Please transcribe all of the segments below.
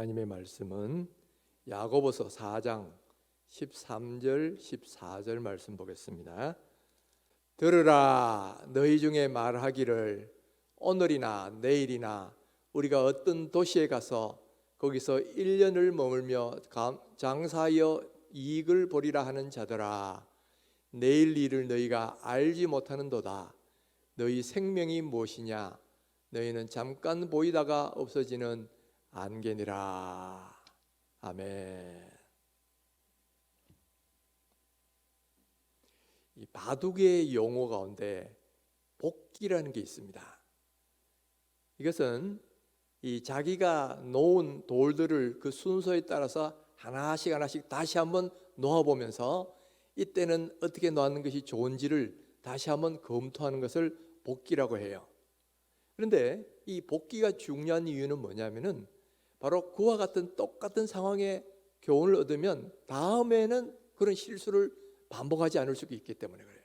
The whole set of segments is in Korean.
하나님의 말씀은 야고보서 4장 13절 14절 말씀 보겠습니다. 들으라, 너희 중에 말하기를 오늘이나 내일이나 우리가 어떤 도시에 가서 거기서 1년을 머물며 장사하여 이익을 보리라 하는 자들아, 내일 일을 너희가 알지 못하는도다. 너희 생명이 무엇이냐? 너희는 잠깐 보이다가 없어지는 안개니라. 아멘. 이 바둑의 용어 가운데 복기라는 게 있습니다. 이것은 이 자기가 놓은 돌들을 그 순서에 따라서 하나씩 다시 한번 놓아보면서 이때는 어떻게 놓는 것이 좋은지를 다시 한번 검토하는 것을 복기라고 해요. 그런데 이 복기가 중요한 이유는 뭐냐면은 바로 그와 같은 똑같은 상황에 교훈을 얻으면 다음에는 그런 실수를 반복하지 않을 수 있기 때문에 그래요.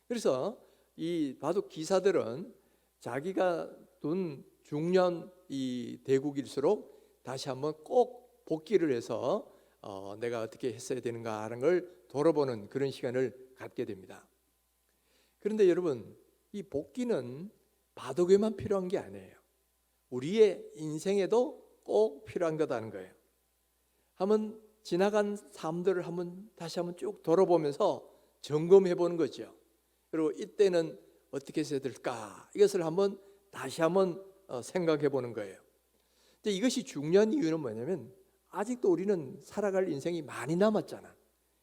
그래서 이 바둑 기사들은 자기가 둔 중요한 이 대국일수록 다시 한번 꼭 복기를 해서 내가 어떻게 했어야 되는가 하는 걸 돌아보는 그런 시간을 갖게 됩니다. 그런데 여러분, 이 복기는 바둑에만 필요한 게 아니에요. 우리의 인생에도 꼭 필요한 거다는 거예요. 한번 지나간 삶들을 다시 한번 쭉 돌아보면서 점검해 보는 거죠. 그리고 이때는 어떻게 해야 될까? 이것을 다시 한번 생각해 보는 거예요. 근데 이것이 중요한 이유는 뭐냐면 아직도 우리는 살아갈 인생이 많이 남았잖아.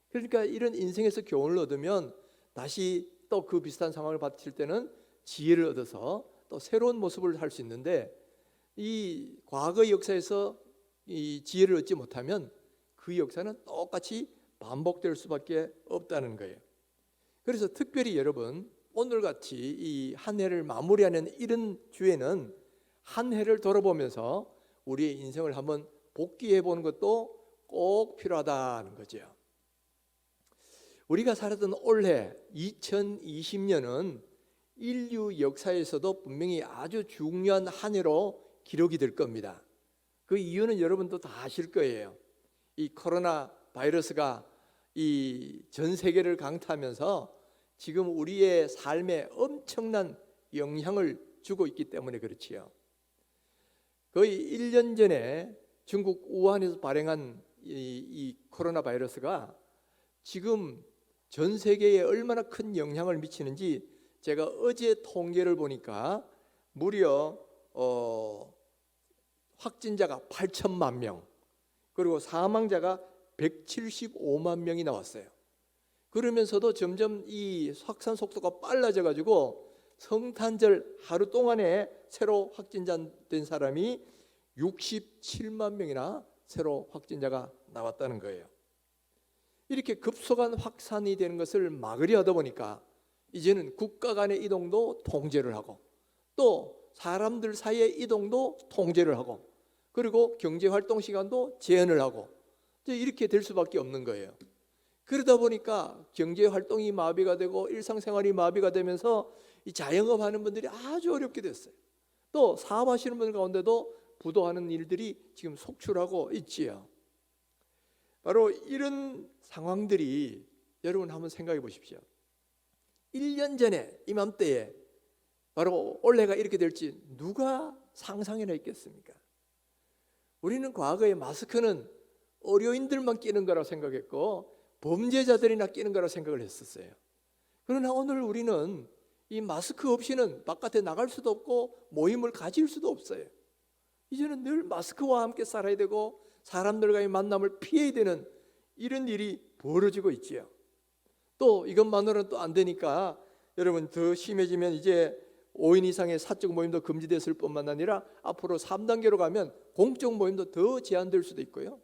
그러니까 이런 인생에서 교훈을 얻으면 다시 또 그 비슷한 상황을 받칠 때는 지혜를 얻어서 또 새로운 모습을 할 수 있는데, 이 과거 역사에서 이 지혜를 얻지 못하면 그 역사는 똑같이 반복될 수밖에 없다는 거예요. 그래서 특별히 여러분, 오늘같이 이 한 해를 마무리하는 이런 주에는 한 해를 돌아보면서 우리의 인생을 한번 복기해 보는 것도 꼭 필요하다는 거죠. 우리가 살았던 올해 2020년은 인류 역사에서도 분명히 아주 중요한 한 해로 기록이 될 겁니다. 그 이유는 여러분도 다 아실 거예요. 이 코로나 바이러스가 이 전 세계를 강타하면서 지금 우리의 삶에 엄청난 영향을 주고 있기 때문에 그렇지요. 거의 1년 전에 중국 우한에서 발행한 이 코로나 바이러스가 지금 전 세계에 얼마나 큰 영향을 미치는지 제가 어제 통계를 보니까 무려 확진자가 8천만 명, 그리고 사망자가 175만 명이 나왔어요. 그러면서도 점점 이 확산 속도가 빨라져 가지고 성탄절 하루 동안에 새로 확진된 사람이 67만 명이나 새로 확진자가 나왔다는 거예요. 이렇게 급속한 확산이 되는 것을 막으려 하다 보니까 이제는 국가 간의 이동도 통제를 하고 또 사람들 사이의 이동도 통제를 하고 그리고 경제활동 시간도 제한을 하고 이렇게 될 수밖에 없는 거예요. 그러다 보니까 경제활동이 마비가 되고 일상생활이 마비가 되면서 이 자영업 하는 분들이 아주 어렵게 됐어요. 또 사업하시는 분들 가운데도 부도하는 일들이 지금 속출하고 있지요. 바로 이런 상황들이 여러분 한번 생각해 보십시오. 1년 전에 이맘때에 바로 올해가 이렇게 될지 누가 상상해나 있겠습니까? 우리는 과거에 마스크는 의료인들만 끼는 거라고 생각했고 범죄자들이나 끼는 거라고 생각을 했었어요. 그러나 오늘 우리는 이 마스크 없이는 바깥에 나갈 수도 없고 모임을 가질 수도 없어요. 이제는 늘 마스크와 함께 살아야 되고 사람들과의 만남을 피해야 되는 이런 일이 벌어지고 있지요. 또 이것만으로는 또 안 되니까 여러분 더 심해지면 이제 5인 이상의 사적 모임도 금지됐을 뿐만 아니라 앞으로 3단계로 가면 공적 모임도 더 제한될 수도 있고요.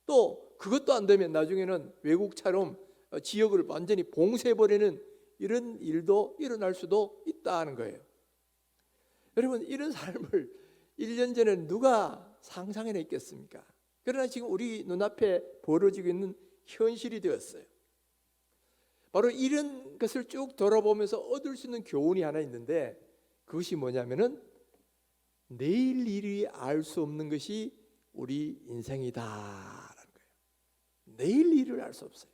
또 그것도 안 되면 나중에는 외국처럼 지역을 완전히 봉쇄해버리는 이런 일도 일어날 수도 있다는 거예요. 여러분, 이런 삶을 1년 전에 누가 상상해내 있겠습니까? 그러나 지금 우리 눈앞에 벌어지고 있는 현실이 되었어요. 바로 이런 것을 쭉 돌아보면서 얻을 수 있는 교훈이 하나 있는데 그것이 뭐냐면은 내일 일이 알 수 없는 것이 우리 인생이다라는 거예요. 내일 일을 알 수 없어요.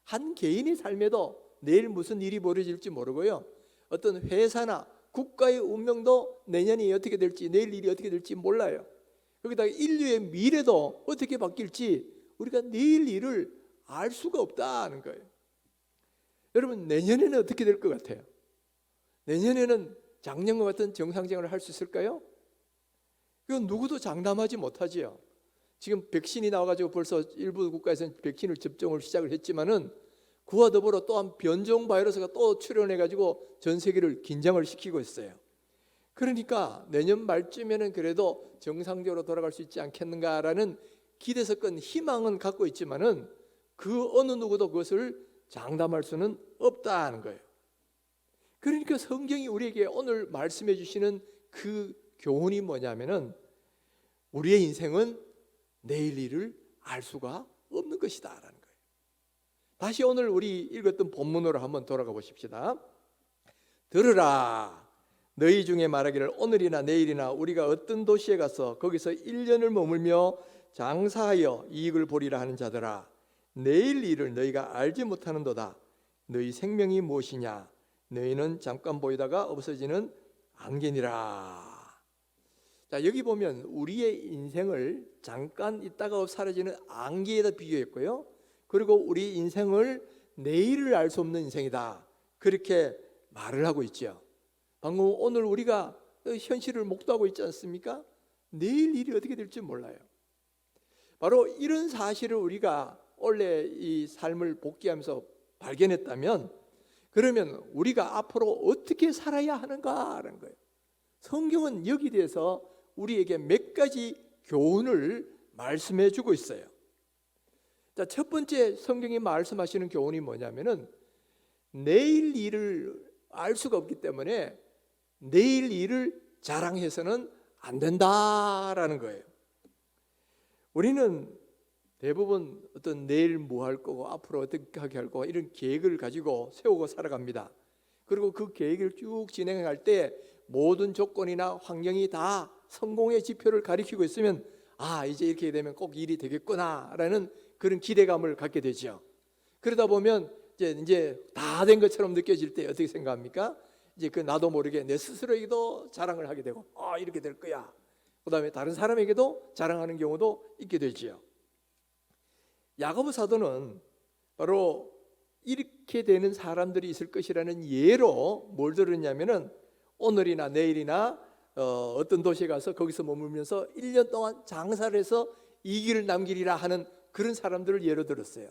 한 개인의 삶에도 내일 무슨 일이 벌어질지 모르고요. 어떤 회사나 국가의 운명도 내년이 어떻게 될지, 내일 일이 어떻게 될지 몰라요. 거기다가 인류의 미래도 어떻게 바뀔지 우리가 내일 일을 알 수가 없다는 거예요. 여러분, 내년에는 어떻게 될 것 같아요? 내년에는 작년과 같은 정상생활을 할 수 있을까요? 그건 누구도 장담하지 못하지요. 지금 백신이 나와가지고 벌써 일부 국가에서는 백신을 접종을 시작을 했지만은 그와 더불어 또한 변종 바이러스가 또 출현해가지고 전 세계를 긴장을 시키고 있어요. 그러니까 내년 말쯤에는 그래도 정상적으로 돌아갈 수 있지 않겠는가라는 기대서건 희망은 갖고 있지만은 그 어느 누구도 그것을 장담할 수는 없다는 거예요. 그러니까 성경이 우리에게 오늘 말씀해 주시는 그 교훈이 뭐냐면은 우리의 인생은 내일 일을 알 수가 없는 것이다라는 거예요. 다시 오늘 우리 읽었던 본문으로 한번 돌아가 보십시다. 들으라, 너희 중에 말하기를 오늘이나 내일이나 우리가 어떤 도시에 가서 거기서 1년을 머물며 장사하여 이익을 보리라 하는 자들아, 내일 일을 너희가 알지 못하는도다. 너희 생명이 무엇이냐? 너희는 잠깐 보이다가 없어지는 안개니라. 자, 여기 보면 우리의 인생을 잠깐 있다가 사라지는 안개에다 비교했고요. 그리고 우리 인생을 내일을 알 수 없는 인생이다, 그렇게 말을 하고 있죠. 방금 오늘 우리가 현실을 목도하고 있지 않습니까? 내일 일이 어떻게 될지 몰라요. 바로 이런 사실을 우리가 원래 이 삶을 복귀하면서 발견했다면, 그러면 우리가 앞으로 어떻게 살아야 하는가라는 거예요. 성경은 여기 대해서 우리에게 몇 가지 교훈을 말씀해 주고 있어요. 자, 첫 번째 성경이 말씀하시는 교훈이 뭐냐면은 내일 일을 알 수가 없기 때문에 내일 일을 자랑해서는 안 된다라는 거예요. 우리는 대부분 어떤 내일 뭐 할 거고 앞으로 어떻게 하게 할 거고 이런 계획을 가지고 세우고 살아갑니다. 그리고 그 계획을 쭉 진행할 때 모든 조건이나 환경이 다 성공의 지표를 가리키고 있으면 이제 이렇게 되면 꼭 일이 되겠구나라는 그런 기대감을 갖게 되죠. 그러다 보면 이제 다 된 것처럼 느껴질 때 어떻게 생각합니까? 이제 그 나도 모르게 내 스스로에게도 자랑을 하게 되고 이렇게 될 거야. 그다음에 다른 사람에게도 자랑하는 경우도 있게 되지요. 야고보 사도는 바로 이렇게 되는 사람들이 있을 것이라는 예로 뭘 들었냐면은 오늘이나 내일이나 어떤 도시에 가서 거기서 머물면서 1년 동안 장사를 해서 이익을 남기리라 하는 그런 사람들을 예로 들었어요.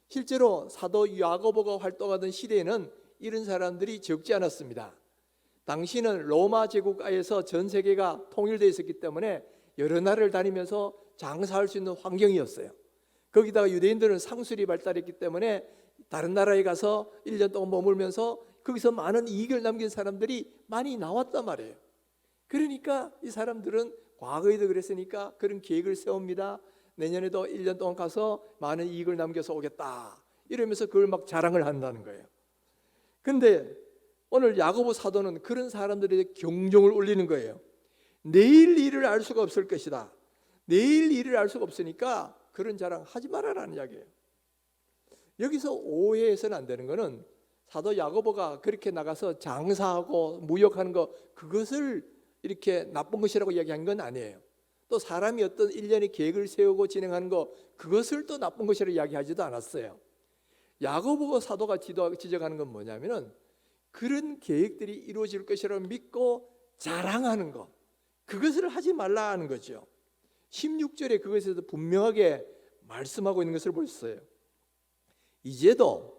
실제로 사도 야고보가 활동하던 시대에는 이런 사람들이 적지 않았습니다. 당시는 로마 제국 하에서 전 세계가 통일되어 있었기 때문에 여러 나라를 다니면서 장사할 수 있는 환경이었어요. 거기다가 유대인들은 상술이 발달했기 때문에 다른 나라에 가서 1년 동안 머물면서 거기서 많은 이익을 남긴 사람들이 많이 나왔단 말이에요. 그러니까 이 사람들은 과거에도 그랬으니까 그런 계획을 세웁니다. 내년에도 1년 동안 가서 많은 이익을 남겨서 오겠다, 이러면서 그걸 막 자랑을 한다는 거예요. 근데 오늘 야고보 사도는 그런 사람들에게 경종을 울리는 거예요. 내일 일을 알 수가 없을 것이다. 내일 일을 알 수가 없으니까 그런 자랑 하지 말아라는 이야기예요. 여기서 오해해서는 안 되는 거는 사도 야고보가 그렇게 나가서 장사하고 무역하는 거, 그것을 이렇게 나쁜 것이라고 이야기한 건 아니에요. 또 사람이 어떤 일련의 계획을 세우고 진행하는 거, 그것을 또 나쁜 것이라고 이야기하지도 않았어요. 야고보 사도가 지적하는 건 뭐냐면은 그런 계획들이 이루어질 것이라고 믿고 자랑하는 것, 그것을 하지 말라는 거죠. 16절에 그것에서 분명하게 말씀하고 있는 것을 볼 수 있어요. 이제도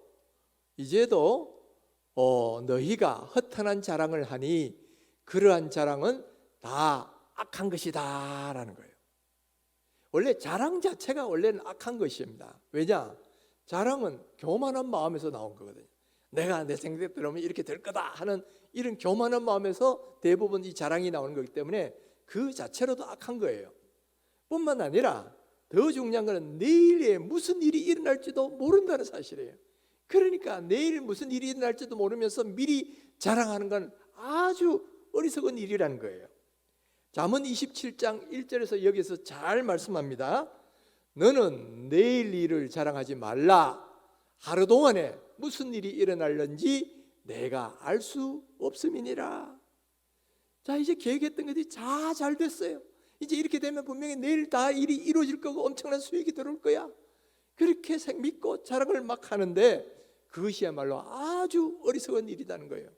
너희가 허탄한 자랑을 하니 그러한 자랑은 다 악한 것이다 라는 거예요. 원래 자랑 자체가 원래는 악한 것입니다. 왜냐? 자랑은 교만한 마음에서 나온 거거든요. 내가 내 생각대로 하면 이렇게 될 거다 하는 이런 교만한 마음에서 대부분 이 자랑이 나오는 거기 때문에 그 자체로도 악한 거예요. 뿐만 아니라 더 중요한 것은 내일에 무슨 일이 일어날지도 모른다는 사실이에요. 그러니까 내일 무슨 일이 일어날지도 모르면서 미리 자랑하는 건 아주 어리석은 일이라는 거예요. 잠언 27장 1절에서 여기서 잘 말씀합니다. 너는 내일 일을 자랑하지 말라. 하루 동안에 무슨 일이 일어날는지 내가 알 수 없음이니라. 자, 이제 계획했던 것이 다 잘 됐어요. 이제 이렇게 되면 분명히 내일 다 일이 이루어질 거고 엄청난 수익이 들어올 거야. 그렇게 믿고 자랑을 막 하는데 그것이야말로 아주 어리석은 일이라는 거예요.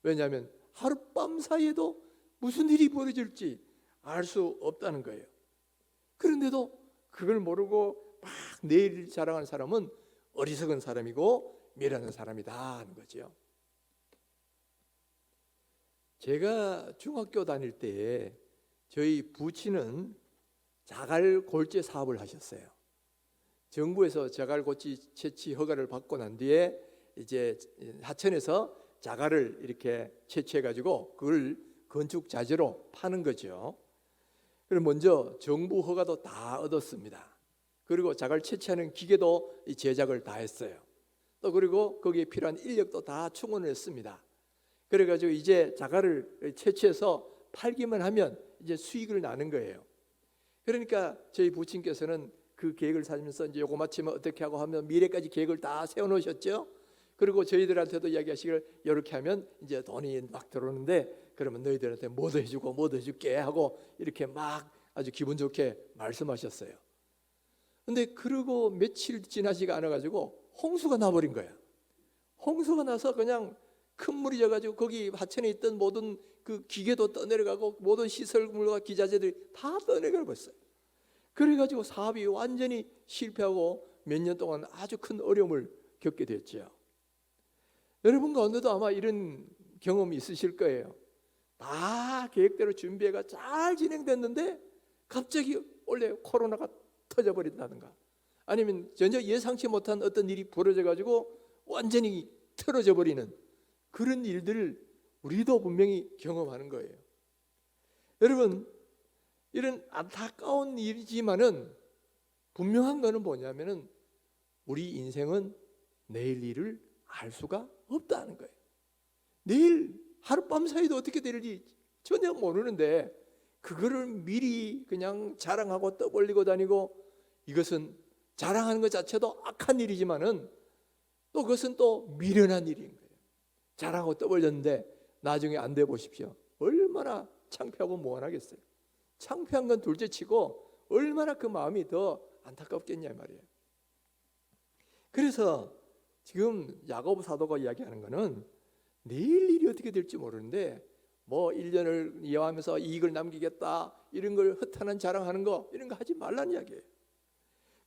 왜냐하면 하룻밤 사이에도 무슨 일이 벌어질지 알 수 없다는 거예요. 그런데도 그걸 모르고 막 내일 자랑하는 사람은 어리석은 사람이고 미련한 사람이다 하는 거죠. 제가 중학교 다닐 때에 저희 부친은 자갈골재 사업을 하셨어요. 정부에서 자갈골재 채취 허가를 받고 난 뒤에 이제 하천에서 자갈을 이렇게 채취해 가지고 그걸 건축 자재로 파는 거죠. 그럼 먼저 정부 허가도 다 얻었습니다. 그리고 자갈 채취하는 기계도 제작을 다 했어요. 또 그리고 거기에 필요한 인력도 다 충원을 했습니다. 그래가지고 이제 자갈을 채취해서 팔기만 하면 이제 수익을 나는 거예요. 그러니까 저희 부친께서는 그 계획을 사면서 이제 요거 마치면 어떻게 하고 하면 미래까지 계획을 다 세워놓으셨죠. 그리고 저희들한테도 이야기하시기를 이렇게 하면 이제 돈이 막 들어오는데 그러면 너희들한테 뭐도 해주고 뭐도 해줄게 하고 이렇게 막 아주 기분 좋게 말씀하셨어요. 근데 그러고 며칠 지나지가 않아가지고 홍수가 나버린 거야. 홍수가 나서 그냥 큰 물이 져가지고 거기 하천에 있던 모든 그 기계도 떠내려가고 모든 시설물과 기자재들이 다 떠내려 버렸어요. 그래가지고 사업이 완전히 실패하고 몇 년 동안 아주 큰 어려움을 겪게 됐죠. 여러분 가운데도 아마 이런 경험이 있으실 거예요. 다 계획대로 준비가 잘 진행됐는데 갑자기 원래 코로나가 터져버린다든가 아니면 전혀 예상치 못한 어떤 일이 벌어져가지고 완전히 틀어져 버리는 그런 일들을 우리도 분명히 경험하는 거예요. 여러분, 이런 안타까운 일이지만은 분명한 거는 뭐냐면은 우리 인생은 내일 일을 알 수가 없다는 거예요. 내일 하룻밤 사이도 어떻게 될지 전혀 모르는데 그거를 미리 그냥 자랑하고 떠벌리고 다니고 이것은 자랑하는 것 자체도 악한 일이지만은 또 그것은 또 미련한 일인 거예요. 자랑하고 떠벌렸는데 나중에 안 돼 보십시오. 얼마나 창피하고 무안하겠어요. 창피한 건 둘째치고 얼마나 그 마음이 더 안타깝겠냐 말이에요. 그래서 지금 야고보 사도가 이야기하는 거는 내일 일이 어떻게 될지 모르는데 뭐 1년을 이어하면서 이익을 남기겠다 이런 걸 허탄한 자랑하는 거 이런 거 하지 말라는 이야기예요.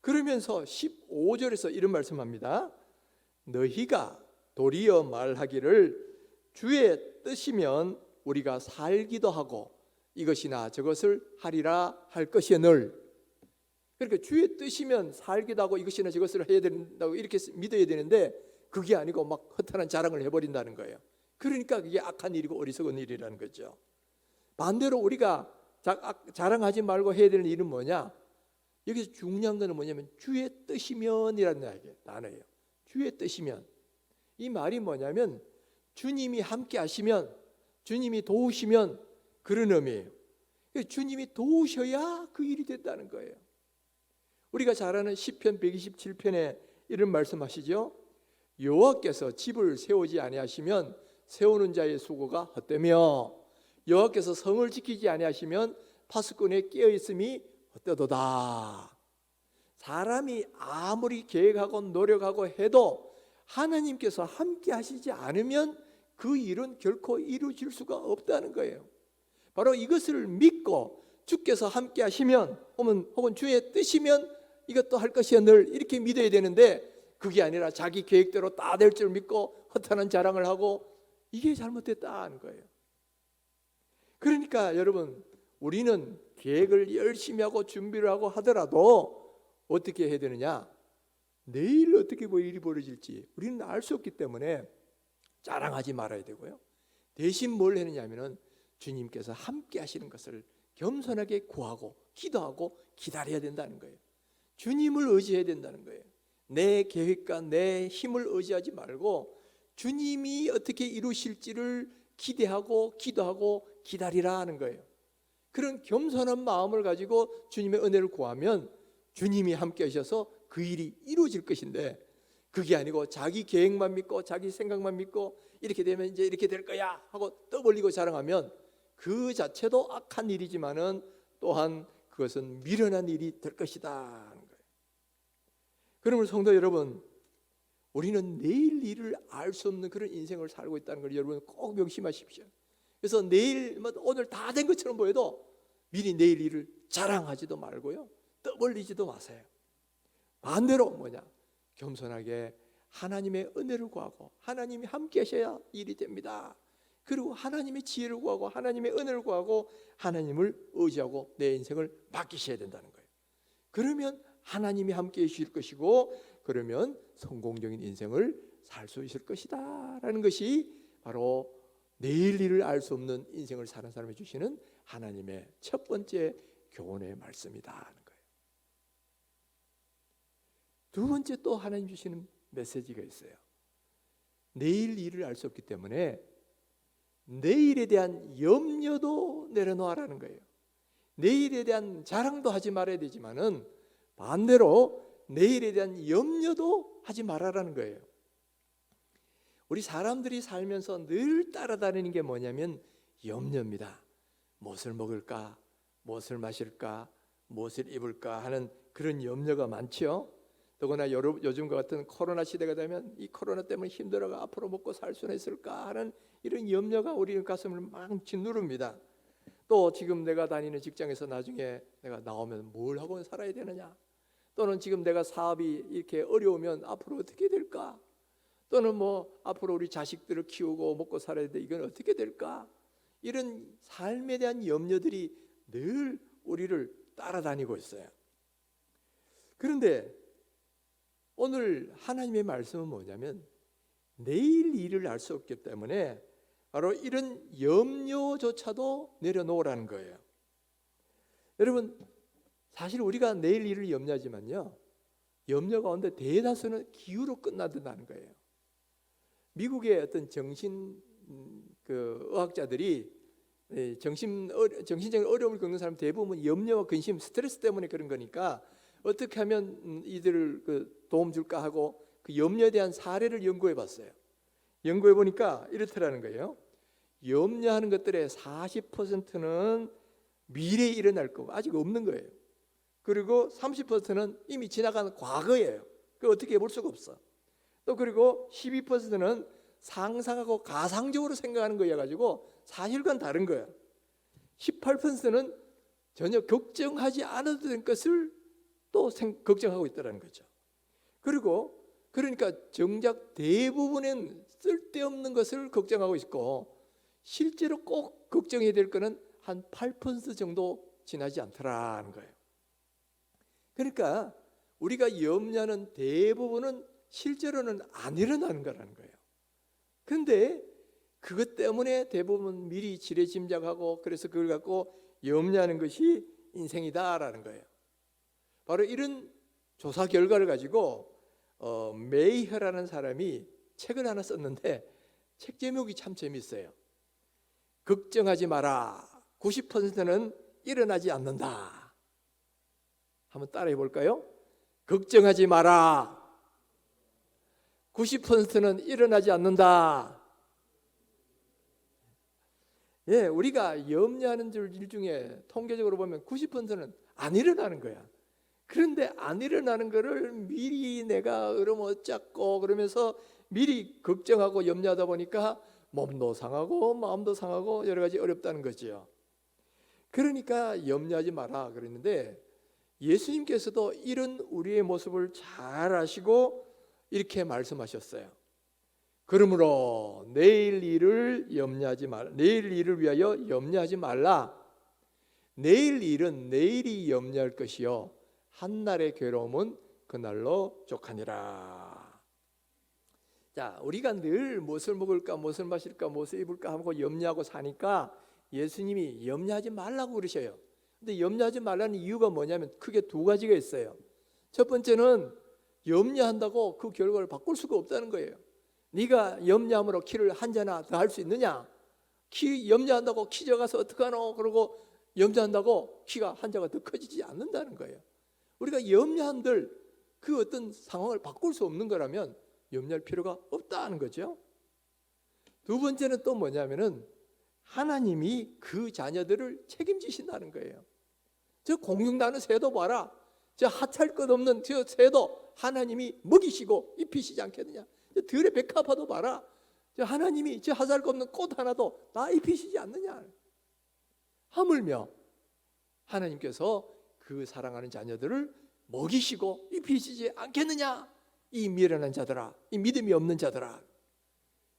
그러면서 15절에서 이런 말씀합니다. 너희가 도리어 말하기를 주의 뜻이면 우리가 살기도 하고 이것이나 저것을 하리라 할 것이오늘. 그러니까 주의 뜻이면 살기도 하고 이것이나 저것을 해야 된다고 이렇게 믿어야 되는데 그게 아니고 막 허탄한 자랑을 해버린다는 거예요. 그러니까 그게 악한 일이고 어리석은 일이라는 거죠. 반대로 우리가 자랑하지 말고 해야 되는 일은 뭐냐? 여기서 중요한 거는 뭐냐면 주의 뜻이면이라는 단어예요. 주의 뜻이면. 이 말이 뭐냐면 주님이 함께 하시면, 주님이 도우시면 그런 의미예요. 주님이 도우셔야 그 일이 됐다는 거예요. 우리가 잘 아는 시편 127편에 이런 말씀하시죠. 여호와께서 집을 세우지 아니하시면 세우는 자의 수고가 헛되며 여호와께서 성을 지키지 아니하시면 파수꾼의 깨어있음이 헛되도다. 사람이 아무리 계획하고 노력하고 해도 하나님께서 함께 하시지 않으면 그 일은 결코 이루어질 수가 없다는 거예요. 바로 이것을 믿고 주께서 함께 하시면 혹은 주의 뜻이면 이것도 할 것이야 늘 이렇게 믿어야 되는데 그게 아니라 자기 계획대로 다 될 줄 믿고 허탄한 자랑을 하고 이게 잘못됐다는 거예요. 그러니까 여러분 우리는 계획을 열심히 하고 준비를 하고 하더라도 어떻게 해야 되느냐? 내일 어떻게 일이 벌어질지 우리는 알 수 없기 때문에 자랑하지 말아야 되고요. 대신 뭘 해느냐면은 주님께서 함께 하시는 것을 겸손하게 구하고 기도하고 기다려야 된다는 거예요. 주님을 의지해야 된다는 거예요. 내 계획과 내 힘을 의지하지 말고 주님이 어떻게 이루실지를 기대하고 기도하고 기다리라 하는 거예요. 그런 겸손한 마음을 가지고 주님의 은혜를 구하면 주님이 함께 하셔서 그 일이 이루어질 것인데, 그게 아니고 자기 계획만 믿고 자기 생각만 믿고 이렇게 되면 이제 이렇게 될 거야 하고 떠벌리고 자랑하면 그 자체도 악한 일이지만은 또한 그것은 미련한 일이 될 것이다 하는 거예요. 그러므로 성도 여러분, 우리는 내일 일을 알 수 없는 그런 인생을 살고 있다는 걸 여러분 꼭 명심하십시오. 그래서 내일 오늘 다 된 것처럼 보여도 미리 내일 일을 자랑하지도 말고요, 떠벌리지도 마세요. 반대로 뭐냐, 겸손하게 하나님의 은혜를 구하고 하나님이 함께 하셔야 일이 됩니다. 그리고 하나님의 지혜를 구하고 하나님의 은혜를 구하고 하나님을 의지하고 내 인생을 맡기셔야 된다는 거예요. 그러면 하나님이 함께 해주실 것이고, 그러면 성공적인 인생을 살 수 있을 것이다 라는 것이 바로 내일 일을 알 수 없는 인생을 사는 사람이 주시는 하나님의 첫 번째 교훈의 말씀이다 하는 거예요. 두 번째 또 하나님 주시는 메시지가 있어요. 내일 일을 알 수 없기 때문에 내일에 대한 염려도 내려놓으라는 거예요. 내일에 대한 자랑도 하지 말아야 되지만은 반대로 내일에 대한 염려도 하지 말아라는 거예요. 우리 사람들이 살면서 늘 따라다니는 게 뭐냐면 염려입니다. 무엇을 먹을까, 무엇을 마실까, 무엇을 입을까 하는 그런 염려가 많죠. 더구나 요즘과 같은 코로나 시대가 되면 이 코로나 때문에 힘들어가 앞으로 먹고 살 수는 있을까 하는 이런 염려가 우리 가슴을 막 짓누릅니다. 또 지금 내가 다니는 직장에서 나중에 내가 나오면 뭘 하고 살아야 되느냐, 또는 지금 내가 사업이 이렇게 어려우면 앞으로 어떻게 될까, 또는 뭐 앞으로 우리 자식들을 키우고 먹고 살아야 돼, 이건 어떻게 될까, 이런 삶에 대한 염려들이 늘 우리를 따라다니고 있어요. 그런데 오늘 하나님의 말씀은 뭐냐면 내일 일을 알 수 없기 때문에 바로 이런 염려조차도 내려놓으라는 거예요. 여러분, 사실 우리가 내일 일을 염려하지만요, 염려 가운데 대다수는 기후로 끝나든다는 거예요. 미국의 어떤 의학자들이 정신적인 어려움을 겪는 사람 대부분 염려와 근심, 스트레스 때문에 그런 거니까 어떻게 하면 이들을 도움 줄까 하고 그 염려에 대한 사례를 연구해 봤어요. 연구해 보니까 이렇더라는 거예요. 염려하는 것들의 40%는 미래에 일어날 거고 아직 없는 거예요. 그리고 30%는 이미 지나간 과거예요. 그걸 어떻게 해볼 수가 없어. 또 그리고 12%는 상상하고 가상적으로 생각하는 거여 가지고 사실과는 다른 거예요. 18%는 전혀 걱정하지 않아도 될 것을 또 걱정하고 있다는 거죠. 그리고 그러니까 정작 대부분은 쓸데없는 것을 걱정하고 있고 실제로 꼭 걱정해야 될 거는 한 8% 정도 지나지 않더라는 거예요. 그러니까 우리가 염려하는 대부분은 실제로는 안 일어나는 거라는 거예요. 그런데 그것 때문에 대부분 미리 지레짐작하고 그래서 그걸 갖고 염려하는 것이 인생이다라는 거예요. 바로 이런 조사 결과를 가지고 메이허라는 사람이 책을 하나 썼는데 책 제목이 참 재밌어요. 걱정하지 마라. 90%는 일어나지 않는다. 한번 따라해 볼까요? 걱정하지 마라. 90%는 일어나지 않는다. 예, 우리가 염려하는 일 중에 통계적으로 보면 90%는 안 일어나는 거야. 그런데 안 일어나는 거를 미리 내가 그러면 어쩌고 그러면서 미리 걱정하고 염려하다 보니까 몸도 상하고 마음도 상하고 여러 가지 어렵다는 거죠. 그러니까 염려하지 마라 그랬는데 예수님께서도 이런 우리의 모습을 잘 아시고 이렇게 말씀하셨어요. 그러므로 내일 일을 염려하지 말라. 내일 일을 위하여 염려하지 말라. 내일 일은 내일이 염려할 것이요 한날의 괴로움은 그날로 족하니라. 자, 우리가 늘 무엇을 먹을까, 무엇을 마실까, 무엇을 입을까 하고 염려하고 사니까 예수님이 염려하지 말라고 그러셔요. 근데 염려하지 말라는 이유가 뭐냐면 크게 두 가지가 있어요. 첫 번째는 염려한다고 그 결과를 바꿀 수가 없다는 거예요. 네가 염려함으로 키를 한 자나 더 할 수 있느냐? 키 염려한다고 키 적어서 어떡하노? 그러고 염려한다고 키가 한자가 더 커지지 않는다는 거예요. 우리가 염려한들 그 어떤 상황을 바꿀 수 없는 거라면 염려할 필요가 없다는 거죠. 두 번째는 또 뭐냐면은 하나님이 그 자녀들을 책임지신다는 거예요. 저 공중 나는 새도 봐라. 저 하찮을 것 없는 저 새도 하나님이 먹이시고 입히시지 않겠느냐. 저 들의 백합화도 봐라. 저 하나님이 저 하찮을 것 없는 꽃 하나도 다 입히시지 않느냐. 하물며 하나님께서 그 사랑하는 자녀들을 먹이시고 입히시지 않겠느냐. 이 미련한 자들아, 이 믿음이 없는 자들아.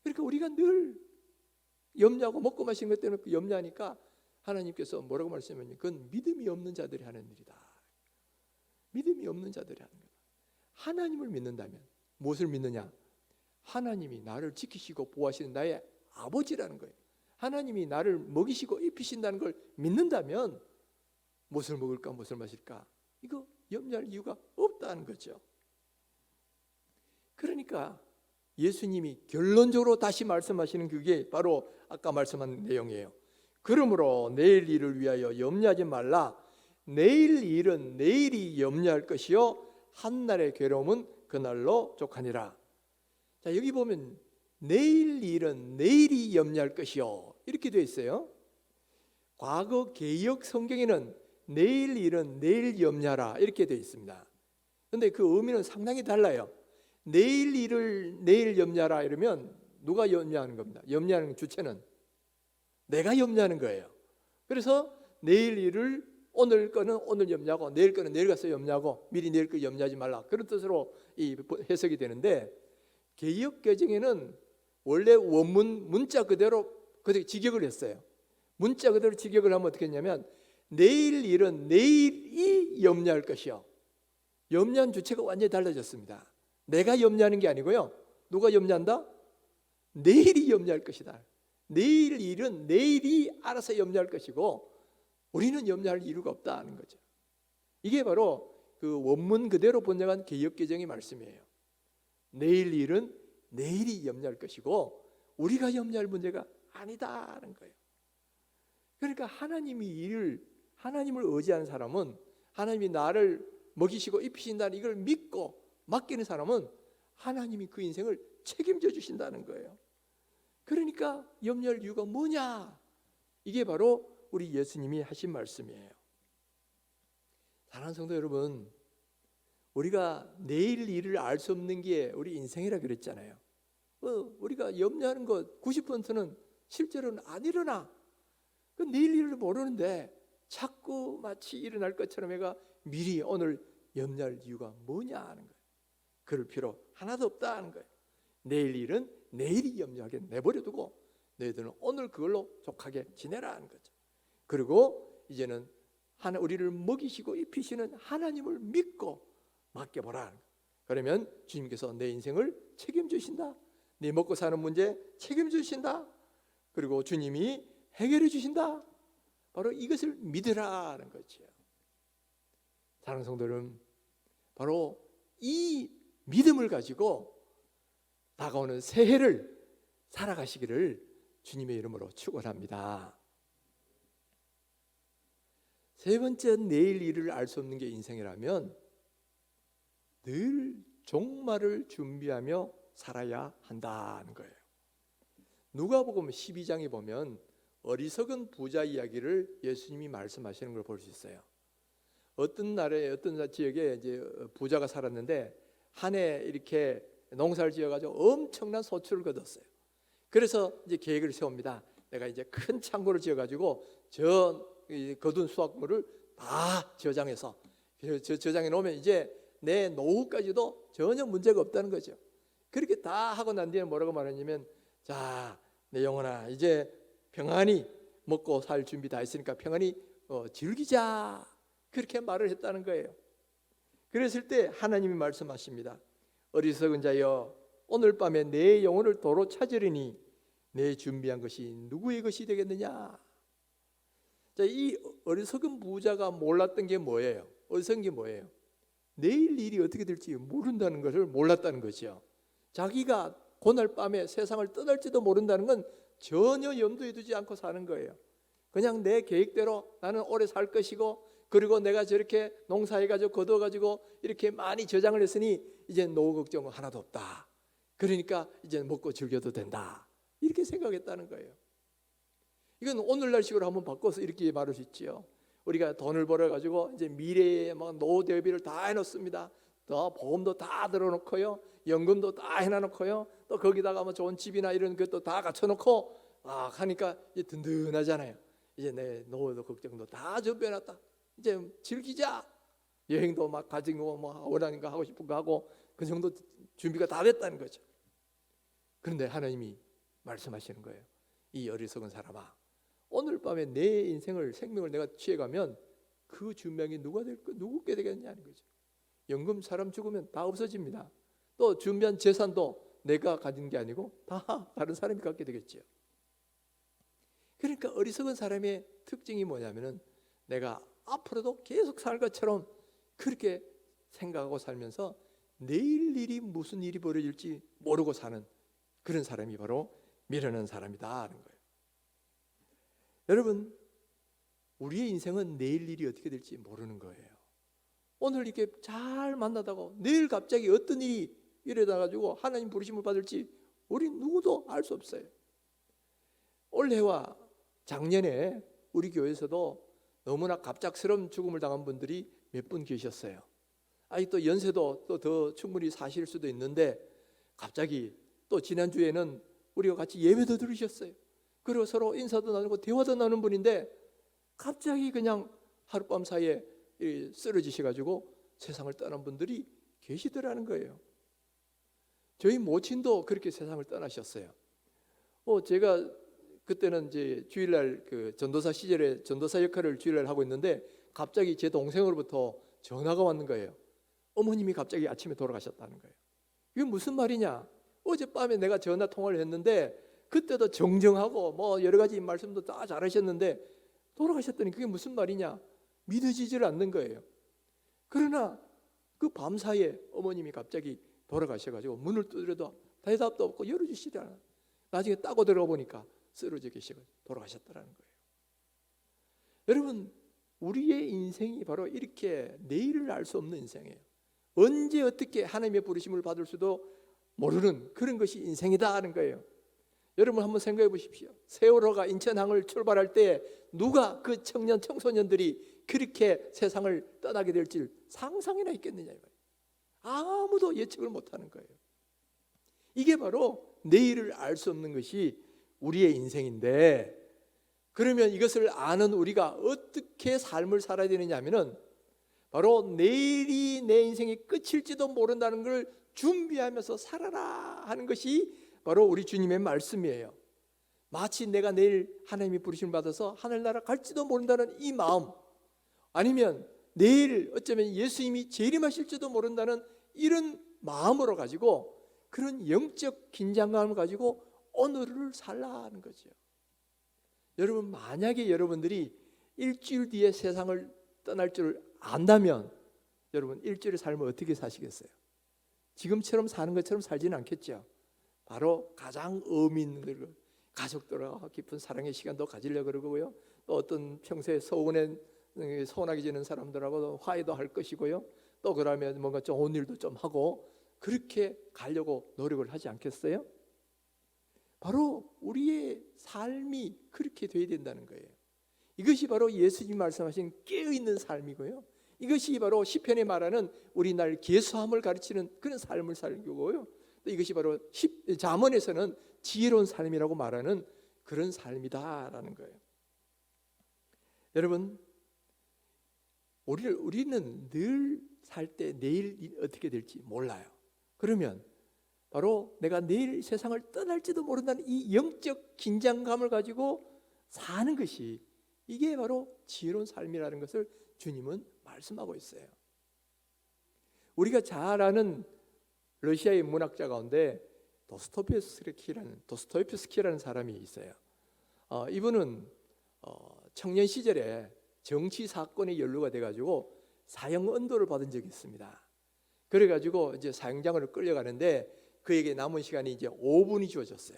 그러니까 우리가 늘 염려하고 먹고 마시는 것 때문에 염려하니까 하나님께서 뭐라고 말씀하냐면 그건 믿음이 없는 자들이 하는 일이다. 믿음이 없는 자들이 하는 거다. 하나님을 믿는다면 무엇을 믿느냐? 하나님이 나를 지키시고 보호하시는 나의 아버지라는 거예요. 하나님이 나를 먹이시고 입히신다는 걸 믿는다면 무엇을 먹을까 무엇을 마실까 이거 염려할 이유가 없다는 거죠. 그러니까 예수님이 결론적으로 다시 말씀하시는 그게 바로 아까 말씀한 내용이에요. 그러므로 내일 일을 위하여 염려하지 말라. 내일 일은 내일이 염려할 것이요 한날의 괴로움은 그날로 족하니라. 자, 여기 보면 내일 일은 내일이 염려할 것이요 이렇게 되어 있어요. 과거 개역 성경에는 내일 일은 내일 염려하라 이렇게 되어 있습니다. 그런데 그 의미는 상당히 달라요. 내일 일을 내일 염려하라 이러면 누가 염려하는 겁니다. 염려하는 주체는 내가 염려하는 거예요. 그래서 내일 일을 오늘 거는 오늘 염려하고 내일 거는 내일 가서 염려하고 미리 내일 거 염려하지 말라 그런 뜻으로 이 해석이 되는데 개역 개정에는 원래 원문 문자 그대로 직역을 했어요. 문자 그대로 직역을 하면 어떻게 했냐면 내일 일은 내일이 염려할 것이요. 염려한 주체가 완전히 달라졌습니다. 내가 염려하는 게 아니고요. 누가 염려한다? 내일이 염려할 것이다. 내일 일은 내일이 알아서 염려할 것이고 우리는 염려할 이유가 없다는 거죠. 이게 바로 그 원문 그대로 번역한 개역개정의 말씀이에요. 내일 일은 내일이 염려할 것이고 우리가 염려할 문제가 아니다는 거예요. 그러니까 하나님을 의지하는 사람은 하나님이 나를 먹이시고 입히신다는 이걸 믿고 맡기는 사람은 하나님이 그 인생을 책임져 주신다는 거예요. 그러니까 염려할 이유가 뭐냐? 이게 바로 우리 예수님이 하신 말씀이에요. 사랑하는 성도 여러분, 우리가 내일 일을 알 수 없는 게 우리 인생이라 그랬잖아요. 우리가 염려하는 것 90%는 실제로는 안 일어나. 그 내일 일을 모르는데 자꾸 마치 일어날 것처럼 해가 미리 오늘 염려할 이유가 뭐냐 하는 거예요. 그럴 필요 하나도 없다는 거예요. 내일 일은 내일이 염려하게 내버려두고 너희들은 오늘 그걸로 족하게 지내라는 거죠. 그리고 이제는 우리를 먹이시고 입히시는 하나님을 믿고 맡겨보라. 그러면 주님께서 내 인생을 책임주신다. 네 먹고 사는 문제 책임주신다. 그리고 주님이 해결해 주신다. 바로 이것을 믿으라는 거죠. 사랑하는 성도 여러분, 바로 이 믿음을 가지고 다가오는 새해를 살아가시기를 주님의 이름으로 축원합니다. 세 번째, 내일 일을 알 수 없는 게 인생이라면 늘 종말을 준비하며 살아야 한다는 거예요. 누가복음 12장에 보면 어리석은 부자 이야기를 예수님이 말씀하시는 걸 볼 수 있어요. 어떤 날에 어떤 지역에 이제 부자가 살았는데 한 해 이렇게 농사를 지어가지고 엄청난 소출을 거뒀어요. 그래서 이제 계획을 세웁니다. 내가 이제 큰 창고를 지어가지고 저 거둔 수확물을 다 저장해서 저장해 놓으면 이제 내 노후까지도 전혀 문제가 없다는 거죠. 그렇게 다 하고 난 뒤에 뭐라고 말하냐면, 자, 내 영혼아, 이제 평안히 먹고 살 준비 다 했으니까 평안히 즐기자. 그렇게 말을 했다는 거예요. 그랬을 때 하나님이 말씀하십니다. 어리석은 자여, 오늘 밤에 내 영혼을 도로 찾으리니 내 준비한 것이 누구의 것이 되겠느냐. 자, 이 어리석은 부자가 몰랐던 게 뭐예요? 어리석은 게 뭐예요? 내일 일이 어떻게 될지 모른다는 것을 몰랐다는 거죠. 자기가 그날 밤에 세상을 떠날지도 모른다는 건 전혀 염두에 두지 않고 사는 거예요. 그냥 내 계획대로 나는 오래 살 것이고, 그리고 내가 저렇게 농사해가지고 거둬가지고 이렇게 많이 저장을 했으니 이제 노후 걱정 하나도 없다. 그러니까 이제 먹고 즐겨도 된다. 이렇게 생각했다는 거예요. 이건 오늘날식으로 한번 바꿔서 이렇게 말할 수 있지요. 우리가 돈을 벌어가지고 이제 미래에 막 노후 대비를 다 해놓습니다. 또 보험도 다 들어놓고요, 연금도 다 해놔놓고요, 또 거기다가 뭐 좋은 집이나 이런 것도 다 갖춰놓고 하니까 이제 든든하잖아요. 이제 내 노후도 걱정도 다 준비해놨다. 이제 즐기자. 여행도 막 가지고 뭐 원하는 거 하고 싶은 거 하고 그 정도 준비가 다 됐다는 거죠. 그런데 하나님이 말씀하시는 거예요. 이 어리석은 사람아, 오늘 밤에 내 인생을 생명을 내가 취해가면 그 준명이 누구께 되겠냐는 거죠. 연금 사람 죽으면 다 없어집니다. 또 준비한 재산도 내가 가진 게 아니고 다 다른 사람이 갖게 되겠죠. 그러니까 어리석은 사람의 특징이 뭐냐면은 내가 앞으로도 계속 살 것처럼 그렇게 생각하고 살면서 내일 일이 무슨 일이 벌어질지 모르고 사는 그런 사람이 바로 미련한 사람이다 하는 거예요. 여러분, 우리의 인생은 내일 일이 어떻게 될지 모르는 거예요. 오늘 이렇게 잘 만나다가 내일 갑자기 어떤 일이 일어나가지고 하나님 부르심을 받을지 우리 누구도 알 수 없어요. 올해와 작년에 우리 교회에서도 너무나 갑작스러운 죽음을 당한 분들이 몇 분 계셨어요. 또 연세도 또 더 충분히 사실 수도 있는데 갑자기 또 지난주에는 우리가 같이 예배도 들으셨어요. 그리고 서로 인사도 나누고 대화도 나누는 분인데 갑자기 그냥 하룻밤 사이에 쓰러지셔가지고 세상을 떠난 분들이 계시더라는 거예요. 저희 모친도 그렇게 세상을 떠나셨어요. 제가 그때는 이제 주일날 그 전도사 시절에 전도사 역할을 주일날 하고 있는데 갑자기 제 동생으로부터 전화가 왔는 거예요. 어머님이 갑자기 아침에 돌아가셨다는 거예요. 이게 무슨 말이냐? 어젯밤에 내가 전화 통화를 했는데 그때도 정정하고 뭐 여러 가지 말씀도 다 잘하셨는데 돌아가셨더니 그게 무슨 말이냐? 믿어지질 않는 거예요. 그러나 그 밤사이에 어머님이 갑자기 돌아가셔가지고 문을 두드려도 대답도 없고 열어주시지 않아요. 나중에 따고 들어가 보니까 쓰러져 계시고 돌아가셨다는 거예요. 여러분, 우리의 인생이 바로 이렇게 내일을 알 수 없는 인생이에요. 언제 어떻게 하나님의 부르심을 받을 수도 모르는 그런 것이 인생이다 하는 거예요. 여러분 한번 생각해 보십시오. 세월호가 인천항을 출발할 때 누가 그 청소년들이 그렇게 세상을 떠나게 될지 상상이나 있겠느냐. 아무도 예측을 못하는 거예요. 이게 바로 내일을 알 수 없는 것이 우리의 인생인데, 그러면 이것을 아는 우리가 어떻게 삶을 살아야 되느냐 하면은 바로 내일이 내 인생의 끝일지도 모른다는 걸 준비하면서 살아라 하는 것이 바로 우리 주님의 말씀이에요. 마치 내가 내일 하나님이 부르심을 받아서 하늘나라 갈지도 모른다는 이 마음, 아니면 내일 어쩌면 예수님이 재림하실지도 모른다는 이런 마음으로 가지고 그런 영적 긴장감을 가지고 오늘을 살라 하는 거죠. 여러분, 만약에 여러분들이 일주일 뒤에 세상을 떠날 줄 안다면 여러분 일주일의 삶을 어떻게 사시겠어요? 지금처럼 사는 것처럼 살지는 않겠죠. 바로 가장 의미 있는 걸 가족들과 깊은 사랑의 시간도 가지려고 그러고요, 또 어떤 평소에 서운하게 지는 사람들하고 화해도 할 것이고요, 또 그러면 뭔가 좋은 일도 좀 하고 그렇게 가려고 노력을 하지 않겠어요? 바로 우리의 삶이 그렇게 돼야 된다는 거예요. 이것이 바로 예수님 말씀하신 깨어있는 삶이고요, 이것이 바로 시편에 말하는 우리날 계수함을 가르치는 그런 삶을 살고요, 또 이것이 바로 잠언에서는 지혜로운 삶이라고 말하는 그런 삶이다라는 거예요. 여러분, 우리는 늘 살 때 내일 어떻게 될지 몰라요. 그러면 바로 내가 내일 세상을 떠날지도 모른다는 이 영적 긴장감을 가지고 사는 것이, 이게 바로 지혜로운 삶이라는 것을 주님은 말씀하고 있어요. 우리가 잘 아는 러시아의 문학자 가운데 도스토옙스키라는 사람이 있어요. 이분은 청년 시절에 정치 사건에 연루가 돼가지고 사형 언도를 받은 적이 있습니다. 그래가지고 이제 사형장으로 끌려가는데 그에게 남은 시간이 이제 5분이 주어졌어요.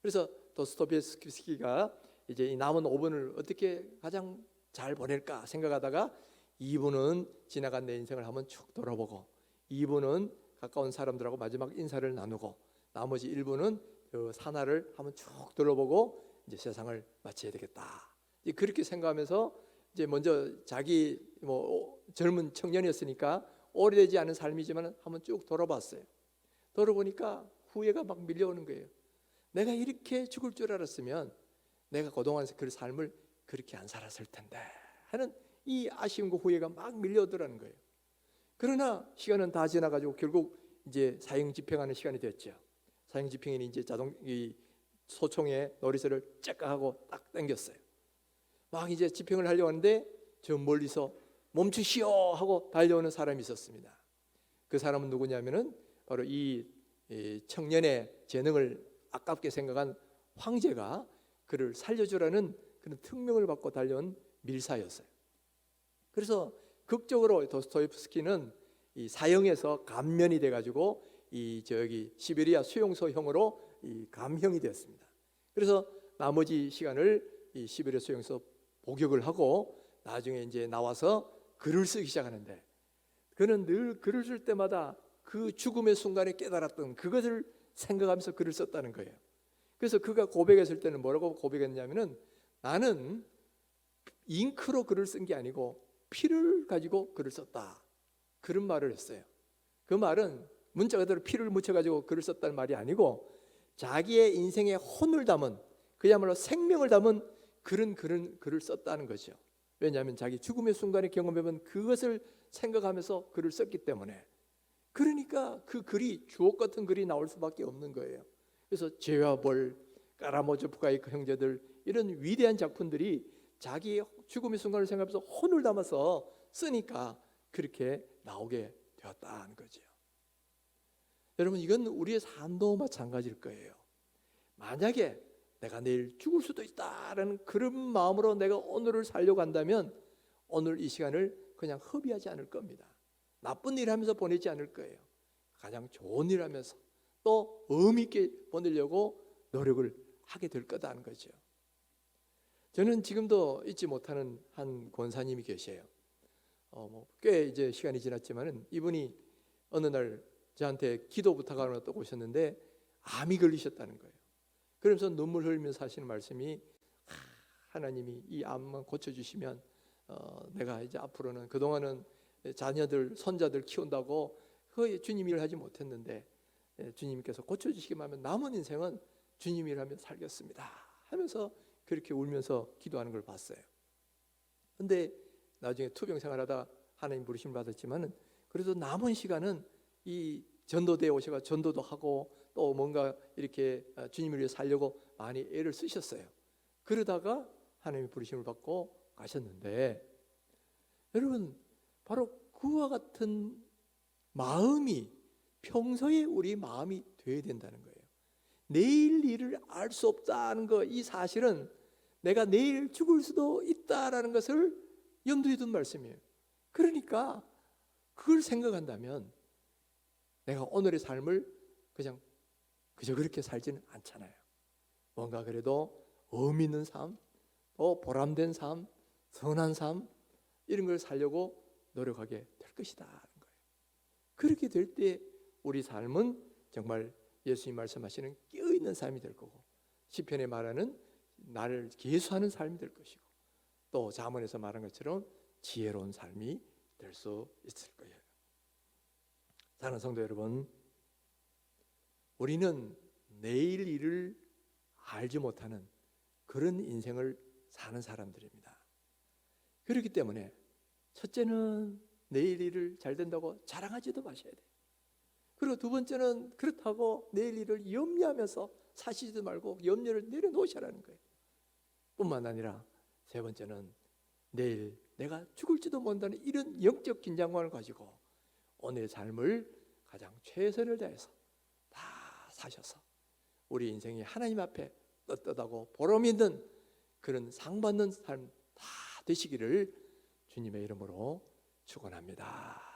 그래서 도스토옙스키가 이제 이 남은 5분을 어떻게 가장 잘 보낼까 생각하다가 2분은 지나간 내 인생을 한번 쭉 돌아보고 2분은 가까운 사람들하고 마지막 인사를 나누고 나머지 1분은 그 산하를 한번 쭉 둘러보고 이제 세상을 마쳐야 되겠다. 이제 그렇게 생각하면서 이제 먼저 자기 젊은 청년이었으니까 오래되지 않은 삶이지만 한번 쭉 돌아봤어요. 돌아보니까 후회가 막 밀려오는 거예요. 내가 이렇게 죽을 줄 알았으면 내가 그동안 그 삶을 그렇게 안 살았을 텐데 하는 이 아쉬움과 후회가 막 밀려오더라는 거예요. 그러나 시간은 다 지나가지고 결국 이제 사형 집행하는 시간이 됐죠. 사형 집행인이 이제 이 소총에 놀이쇠를 쫙 하고 딱 당겼어요. 막 이제 집행을 하려고 하는데 저 멀리서 멈추시오 하고 달려오는 사람이 있었습니다. 그 사람은 누구냐면은 바로 이 청년의 재능을 아깝게 생각한 황제가 그를 살려주라는 그런 특명을 받고 달려온 밀사였어요. 그래서 극적으로 도스토옙스키는 이 사형에서 감면이 돼가지고 이 시베리아 수용소형으로 이 감형이 되었습니다. 그래서 나머지 시간을 이 시베리아 수용소 복역을 하고 나중에 이제 나와서 글을 쓰기 시작하는데 그는 늘 글을 쓸 때마다 그 죽음의 순간에 깨달았던 그것을 생각하면서 글을 썼다는 거예요. 그래서 그가 고백했을 때는 뭐라고 고백했냐면은 나는 잉크로 글을 쓴 게 아니고 피를 가지고 글을 썼다. 그런 말을 했어요. 그 말은 문자 그대로 피를 묻혀가지고 글을 썼다는 말이 아니고 자기의 인생의 혼을 담은 그야말로 생명을 담은 그런 글을 썼다는 거죠. 왜냐하면 자기 죽음의 순간에 경험해본 그것을 생각하면서 글을 썼기 때문에 그러니까 그 글이 주옥 같은 글이 나올 수밖에 없는 거예요. 그래서 죄와 벌, 까라모조프가의 그 형제들 이런 위대한 작품들이 자기의 죽음의 순간을 생각하면서 혼을 담아서 쓰니까 그렇게 나오게 되었다는 거죠. 여러분 이건 우리의 삶도 마찬가지일 거예요. 만약에 내가 내일 죽을 수도 있다라는 그런 마음으로 내가 오늘을 살려고 한다면 오늘 이 시간을 그냥 허비하지 않을 겁니다. 나쁜 일 하면서 보내지 않을 거예요. 가장 좋은 일 하면서 또 의미 있게 보내려고 노력을 하게 될 거다는 거죠. 저는 지금도 잊지 못하는 한 권사님이 계세요. 꽤 이제 시간이 지났지만은 이분이 어느 날 저한테 기도 부탁하러 또 오셨는데 암이 걸리셨다는 거예요. 그러면서 눈물 흘리면서 하시는 말씀이 하나님이 이 암만 고쳐주시면 내가 이제 앞으로는 그동안은 자녀들 손자들 키운다고 그 주님 일을 하지 못했는데 주님께서 고쳐주시기만 하면 남은 인생은 주님 일하며 살겠습니다 하면서 그렇게 울면서 기도하는 걸 봤어요. 근데 나중에 투병 생활하다 하나님 부르심을 받았지만은 그래도 남은 시간은 이 전도대에 오셔가 전도도 하고 또 뭔가 이렇게 주님을 위해 살려고 많이 애를 쓰셨어요. 그러다가 하나님의 부르심을 받고 가셨는데 여러분 바로 그와 같은 마음이 평소에 우리 마음이 되어야 된다는 거예요. 내일 일을 알 수 없다는 거, 이 사실은 내가 내일 죽을 수도 있다라는 것을 염두에 둔 말씀이에요. 그러니까 그걸 생각한다면 내가 오늘의 삶을 그냥 그저 그렇게 살지는 않잖아요. 뭔가 그래도 의미 있는 삶, 또 보람된 삶, 선한 삶 이런 걸 살려고 노력하게 될 것이다 하는 거예요. 그렇게 될 때 우리 삶은 정말 예수님 말씀하시는 깨어있는 삶이 될 거고 시편에 말하는 나를 계수하는 삶이 될 것이고 또 잠언에서 말한 것처럼 지혜로운 삶이 될 수 있을 거예요. 사랑하는 성도 여러분, 우리는 내일 일을 알지 못하는 그런 인생을 사는 사람들입니다. 그렇기 때문에 첫째는 내일 일을 잘 된다고 자랑하지도 마셔야 돼요. 그리고 두 번째는 그렇다고 내일 일을 염려하면서 사시지도 말고 염려를 내려놓으시라는 거예요. 뿐만 아니라 세 번째는 내일 내가 죽을지도 모른다는 이런 영적 긴장감을 가지고 오늘의 삶을 가장 최선을 다해서 다 사셔서 우리 인생이 하나님 앞에 떳떳하고 보람 있는 그런 상 받는 삶 다 되시기를 주님의 이름으로 축원합니다.